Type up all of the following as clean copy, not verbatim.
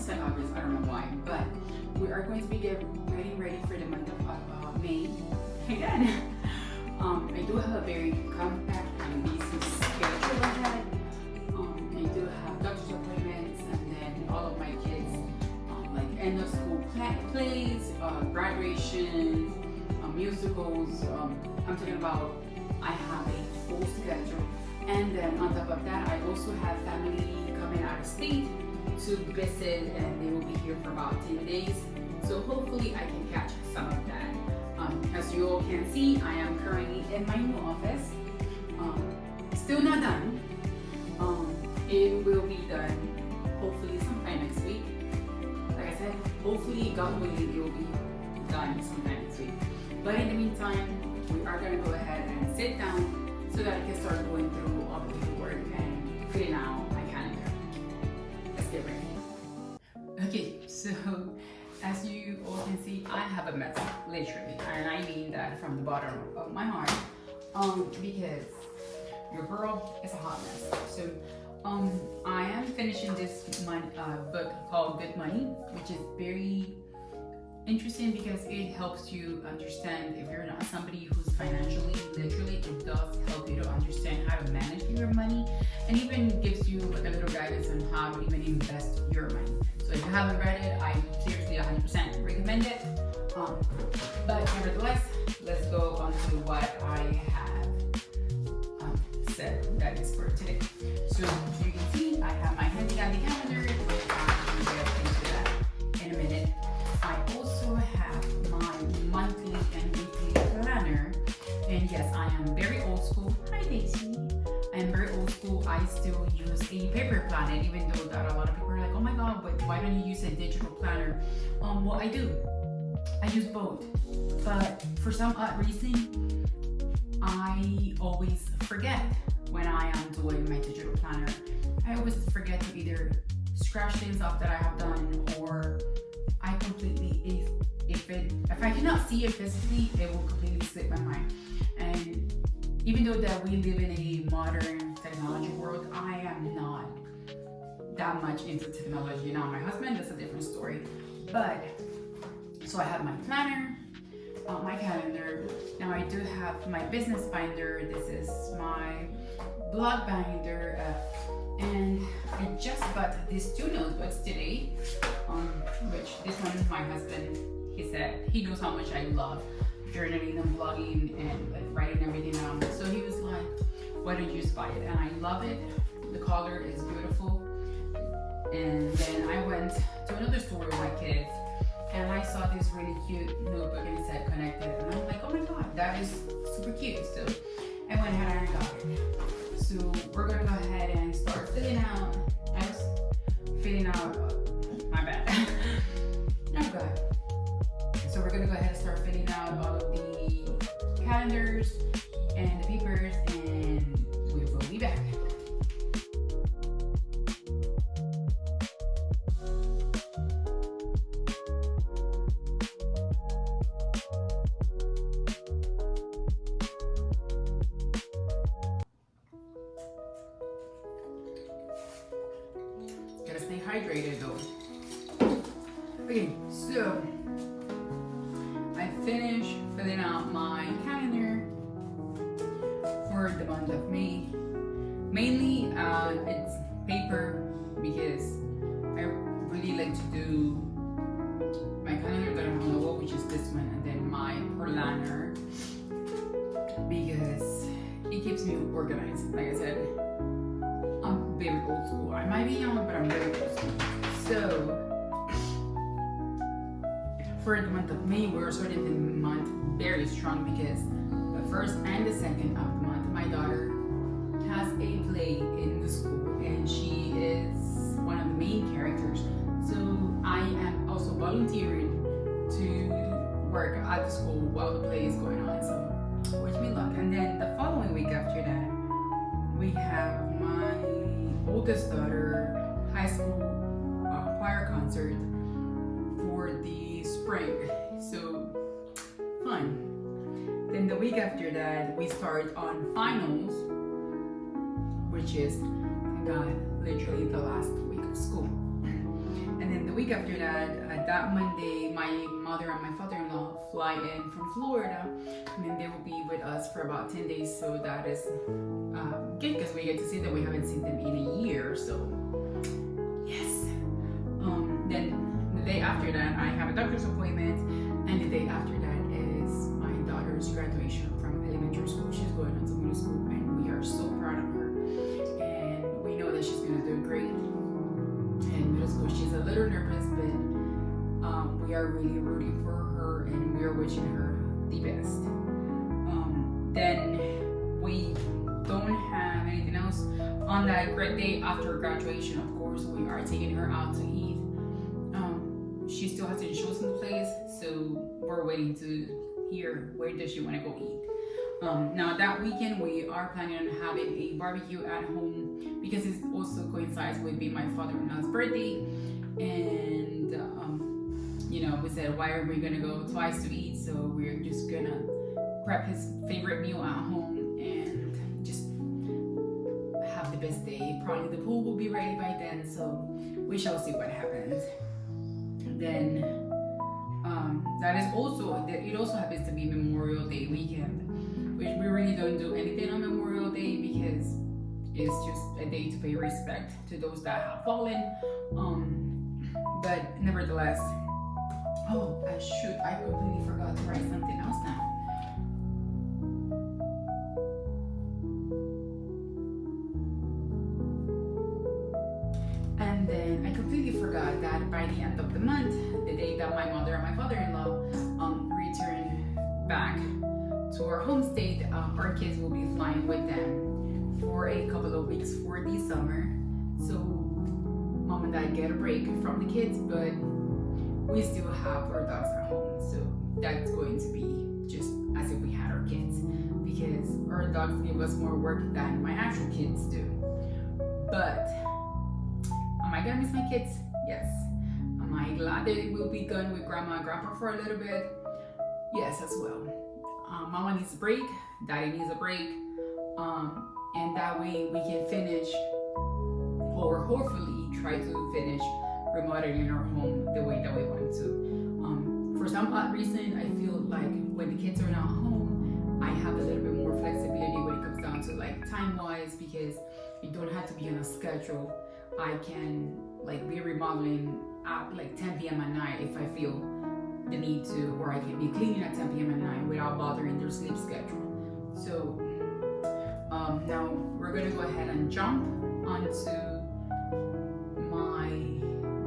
almost said August, I don't know why, but we are going to be getting ready for the month of May. Again, I do have a very compact and busy schedule ahead. I do have doctor's appointments, and then all of my kids, like end of school plays, graduations, musicals. I'm talking about, I have a full schedule. And then on top of that, I also have family coming out of state to visit, and they will be here for about 10 days. So hopefully I can catch some of that. As you all can see, I am currently in my new office. Still not done. It will be done hopefully sometime next week. Like I said, hopefully, God willing, it will be done sometime next week. But in the meantime, we are going to go ahead and sit down so that I can start going through all the paperwork and filling out my calendar. Let's get ready. Okay, so as you all can see, I have a mess, literally, and I mean that from the bottom of my heart, because your girl is a hot mess. So I am finishing this book called Good Money, which is very interesting because it helps you understand, if you're not somebody who's financially literate, it does help you to understand how to manage your money, and even gives you like a little guidance on how to even invest your money. So if you haven't read it, I seriously 100% recommend it. But nevertheless, let's go on to what I have said that is for today. So as you can see, I have my handy dandy calendar, which I will get into that in a minute. I also have my monthly and weekly planner, and yes, I am very old school. Hi Daisy. I am very old school. I still use a paper planner, even though that a lot of people are like, oh my god, but why don't you use a digital planner? Well, I do. I use both, but for some odd reason, I always forget when I am doing my digital planner. I always forget to either scratch things off that I have done, or I completely, if I cannot see it physically, it will completely slip my mind. And even though that we live in a modern technology world, I am not that much into technology. Now my husband, that's a different story. But so I have my planner, my calendar. Now I do have my business binder. This is my blog binder, and I just bought these two notebooks today, which this one is my husband. He said he knows how much I love journaling and blogging and like writing everything down. So he was like, why don't you just buy it? And I love it. The color is beautiful. And then I went to another store with my kids, and I saw this really cute notebook, and it said connected, and I'm like, oh my god, that is super cute. So I went ahead and I got it. So we're gonna go ahead and start filling out. My bad. Oh god. So we're gonna go ahead and start filling out all of the calendars and the papers, and we will be back. Gotta stay hydrated though. Okay, so I finished filling out my calendar for the month of May. Mainly, it's paper because I really like to do my calendar that I'm on the wall, which is this one, and then my planner because it keeps me organized. Like I said, I'm very old school. I might be young, but I'm very old school. So for the month of May, we're starting the month very strong because the first and the second of the month, my daughter has a play in the school, and she is one of the main characters. So I am also volunteering to work at the school while the play is going on. So wish me luck. And then the following week after that, we have my oldest daughter high school choir concert for the spring. So fun. Then the week after that, we start on finals, which is, thank God, literally the last week of school. And then the week week after that, that Monday, my mother and my father-in-law fly in from Florida, and then they will be with us for about 10 days. So that is good because we get to see them. We haven't seen them in a year, so yes. Then the day after that, I have a doctor's appointment, and the day after that is my daughter's graduation from elementary school. She's going on to middle school, and we are so proud of her, and we know that she's gonna do great in middle school. She's a little nervous, but we are really rooting for her, and we are wishing her the best. Then we don't have anything else. On that great day after graduation, of course, we are taking her out to eat. She still has to choose some place, so we're waiting to hear where does she want to go eat. Now that weekend we are planning on having a barbecue at home because it also coincides with being my father-in-law's birthday, and you know, we said, why are we gonna go twice to eat? So we're just gonna prep his favorite meal at home and just have the best day. Probably the pool will be ready by then, so we shall see what happens. Then that is also, it also happens to be Memorial Day weekend, which we really don't do anything on Memorial Day because it's just a day to pay respect to those that have fallen. But nevertheless, oh, I completely forgot to write something else down. And then I completely forgot that by the end of the month, the day that my mother and my father-in-law return back to our home state, our kids will be flying with them for a couple of weeks for the summer. So mom and dad get a break from the kids, but we still have our dogs at home. So that's going to be just as if we had our kids, because our dogs give us more work than my actual kids do. But am I gonna miss my kids? Yes. Am I glad they will be gone with grandma and grandpa for a little bit? Yes, as well. Mama needs a break, daddy needs a break, and that way we can finish, or hopefully try to finish remodeling our home the way that we want to. For some odd reason, I feel like when the kids are not home, I have a little bit more flexibility when it comes down to like time-wise, because you don't have to be on a schedule. I can like be remodeling at like 10 p.m. at night if I feel the need to, or I can be cleaning at 10 p.m. at night without bothering their sleep schedule. So now we're gonna go ahead and jump onto my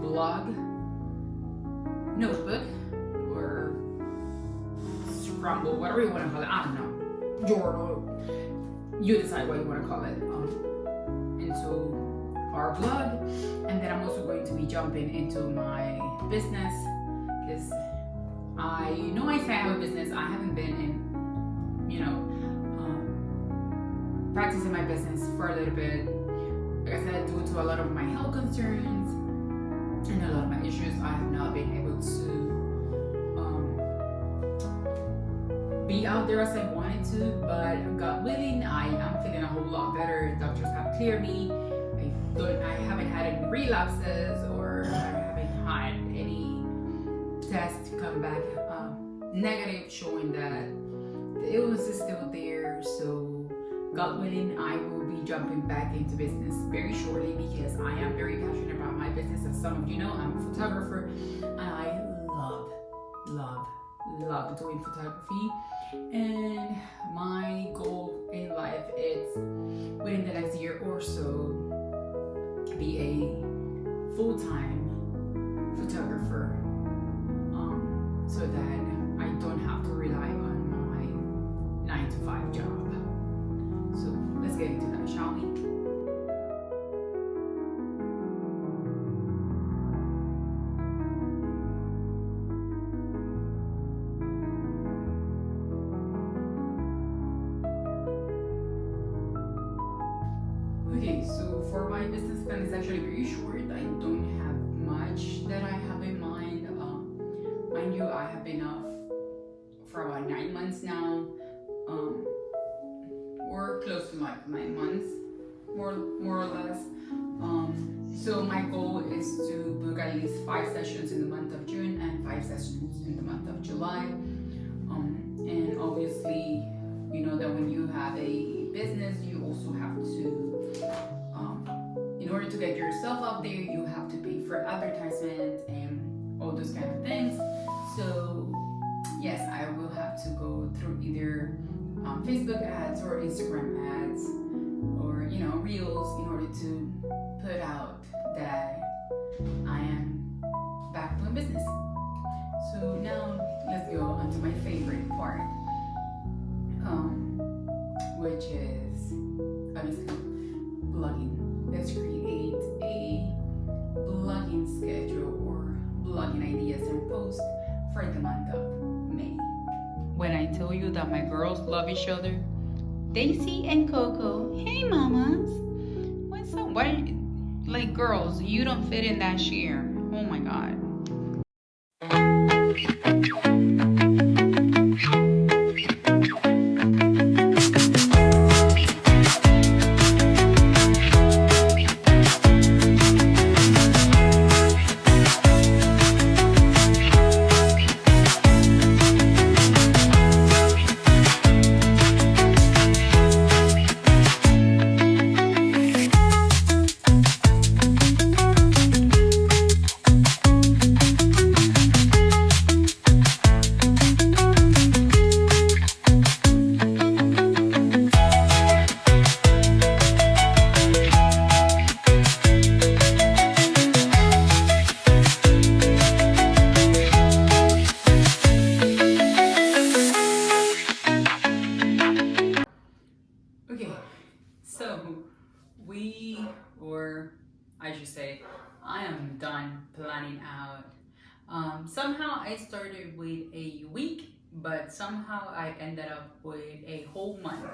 blog notebook or scramble, whatever you want to call it. I don't know, journal. You decide what you want to call it. Into our blog, and then I'm also going to be jumping into my business because I know I say I have a business. I haven't been in, you know, practicing my business for a little bit. Like I said, due to a lot of my health concerns and a lot of my issues, I have not been able to be out there as I wanted to. But God willing, I am feeling a whole lot better. Doctors have cleared me. I haven't had any relapses, or I haven't had any tests come back negative showing that the illness is still there. So God willing, I will be jumping back into business very shortly because I am very passionate about my business. As some of you know, I'm a photographer and I love doing photography. And my goal in life is within the next year or so be a full-time photographer, so that I don't have to rely on my 9-to-5 job. So let's get into that, shall we? Okay, so for my business plan, it's actually very short. I don't have much that I have in mind. Mind you, I have been off for about 9 months now, or close to like 9 months, more or less. So my goal is to book at at least 5 sessions in the month of June and 5 sessions in the month of July. And obviously, you know that when you have a business, you also have to, in order to get yourself out there, you have to pay for advertisement and all those kind of things. So yes, I will have to go through either Facebook ads or Instagram ads, or reels, in order to put out that I am back doing business. So now let's go on to my favorite part, which is obviously blogging. Let's create a blogging schedule or blogging ideas and posts for the month of May. When I tell you that my girls love each other, Daisy and Coco, hey mamas, what's up? What are you, like, girls, you don't fit in that share. Oh my god. I am done planning out. Somehow I started with a week, but somehow I ended up with a whole month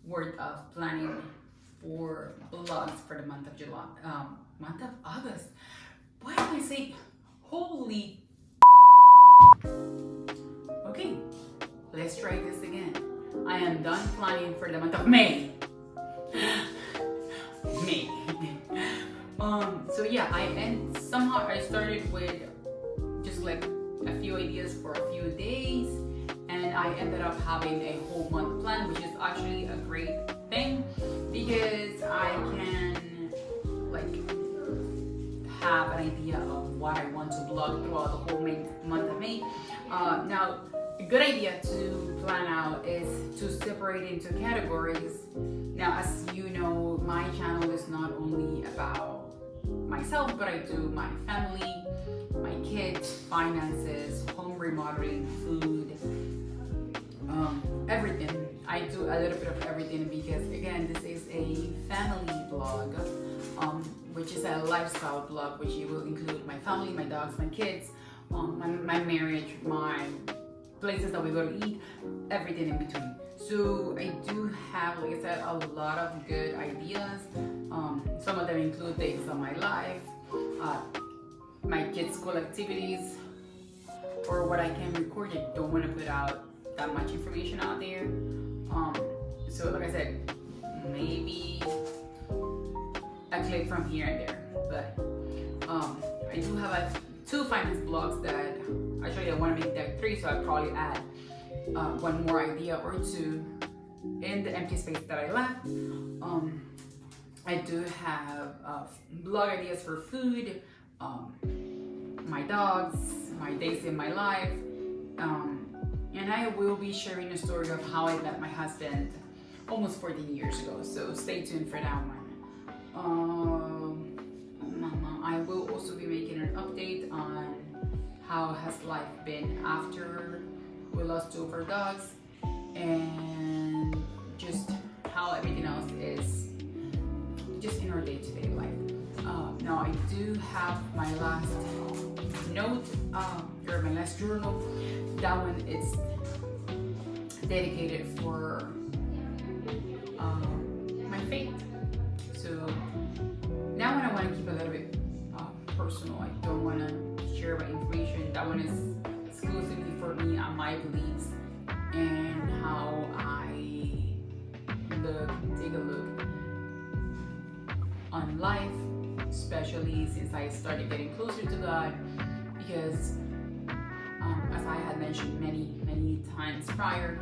worth of planning for blogs for the month of July, month of August. Why did I say holy? Okay, let's try this again. I am done planning for the month of May. May. So yeah, somehow I started with just like a few ideas for a few days, and I ended up having a whole month plan, which is actually a great thing because I can like have an idea of what I want to blog throughout the whole month of May. Now, a good idea to plan out is to separate into categories. Now, as you know, my channel is not only about myself, but I do my family, my kids, finances, home remodeling, food, everything. I do a little bit of everything because, again, this is a family blog, which is a lifestyle blog, which will include my family, my dogs, my kids, my marriage, my places that we go to eat, everything in between. So I do have, like I said, a lot of good ideas. Some of them include days of my life, my kids' school activities, or what I can record. I don't want to put out that much information out there. So like I said, maybe a clip from here and there. But I do have two finance blogs that actually I want to make that 3, so I'll probably add one more idea or two in the empty space that I left. I do have blog ideas for food, my dogs, my days in my life, and I will be sharing a story of how I met my husband almost 14 years ago, so stay tuned for that one. I will also be making an update on how has life been after we lost 2 of our dogs, and just how everything else is just in our day-to-day life. Now I do have my last note, or my last journal. That one is dedicated for my faith. So now when I want to keep a little bit personal, I don't want to share my information. That one is exclusively for me and my beliefs and how I take a look on life especially since I started getting closer to God, because as I had mentioned many times prior,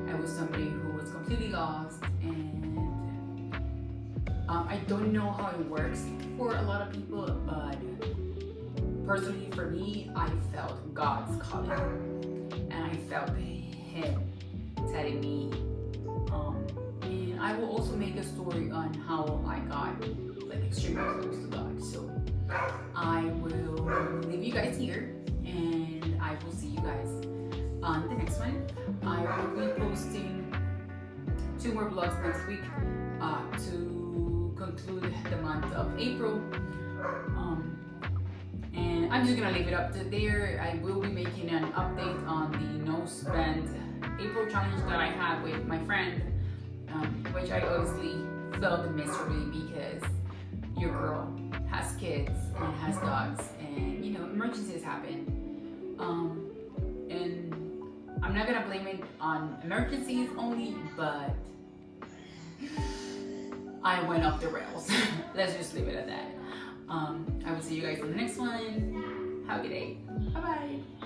I was somebody who was completely lost, and I don't know how it works for a lot of people, but personally for me, I felt God's calling, and I felt Him telling me, and I will also make a story on how I got like extremely close to God. So I will leave you guys here, and I will see you guys on the next one. I will be posting 2 more vlogs next week to conclude the month of April. And I'm just gonna leave it up to there. I will be making an update on the nose bend April challenge that I had with my friend, which I obviously failed miserably because your girl has kids and has dogs, and you know, emergencies happen. And I'm not gonna blame it on emergencies only, but I went off the rails. Let's just leave it at that. I will see you guys on the next one. Have a good day. Bye bye.